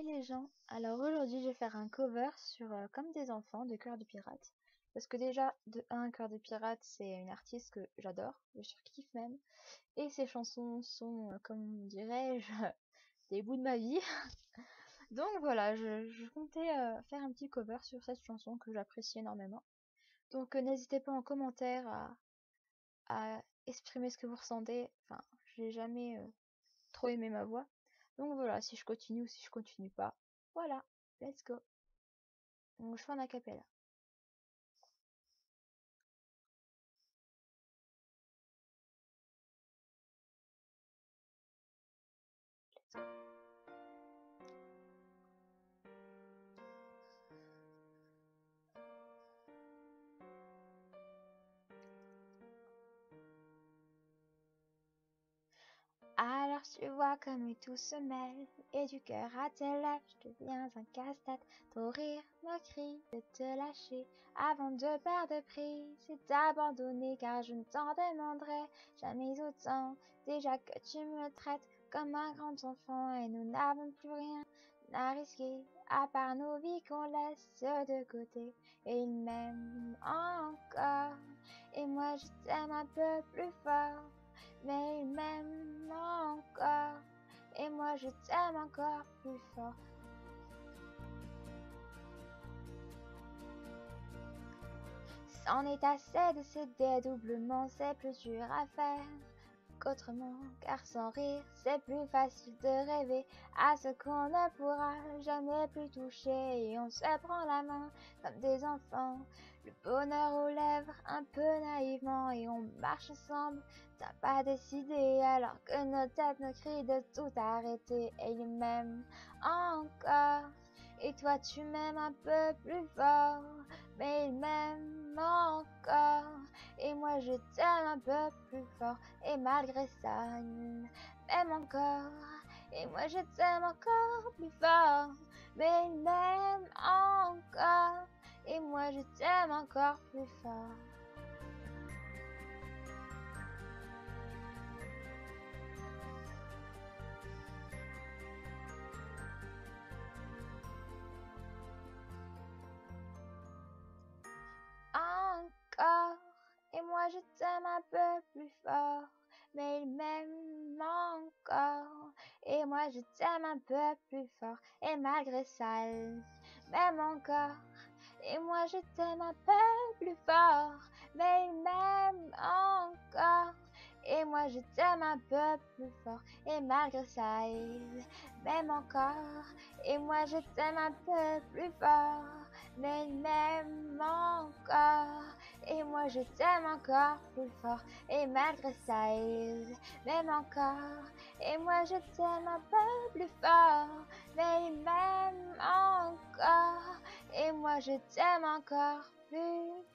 Hi les gens, alors aujourd'hui je vais faire un cover sur Comme des enfants de Cœur de Pirate. Parce que déjà, de 1, Cœur de Pirate c'est une artiste que j'adore, je surkiffe même. Et ses chansons sont, comme dirais-je, des bouts de ma vie. Donc voilà, je comptais faire un petit cover sur cette chanson que j'apprécie énormément. Donc n'hésitez pas en commentaire à exprimer ce que vous ressentez. Enfin, j'ai jamais trop aimé ma voix. Donc voilà, si je continue ou si je continue pas. Voilà, let's go. Donc je fais un acapella. Alors tu vois comme tout se mêle, et du cœur à tes lèvres, je deviens un casse-tête. Ton rire me crie de te lâcher avant de perdre prise et d'abandonner, car je ne t'en demanderai jamais autant. Déjà que tu me traites comme un grand enfant et nous n'avons plus rien à risquer à part nos vies qu'on laisse de côté. Et il m'aime encore et moi je t'aime un peu plus fort. Mais il m'aime encore, et moi je t'aime encore plus fort. C'en est assez de ces dédoublements, c'est plus dur à faire qu'autrement, car sans rire, c'est plus facile de rêver à ce qu'on ne pourra jamais plus toucher. Et on se prend la main comme des enfants, le bonheur aux lèvres un peu naïvement, et on marche ensemble. T'as pas décidé alors que nos têtes nous crient de tout arrêter. Et il m'aime encore, et toi tu m'aimes un peu plus fort. Mais il m'aime encore, et moi je t'aime un peu plus fort. Et malgré ça, il m'aime encore, et moi je t'aime encore plus fort. Mais il m'aime encore, et moi je t'aime encore plus fort. Encore, et moi je t'aime un peu plus fort. Mais il m'aime encore, et moi je t'aime un peu plus fort. Et malgré ça, il m'aime encore, et moi je t'aime un peu plus fort. Mais il m'aime encore, et moi je t'aime un peu plus fort. Et malgré ça, il m'aime encore, et moi je t'aime un peu plus fort. Mais il m'aime encore, et moi je t'aime encore plus fort. Et malgré ça, il m'aime encore, et moi je t'aime un peu plus fort. Mais il m'aime encore, et moi je t'aime encore plus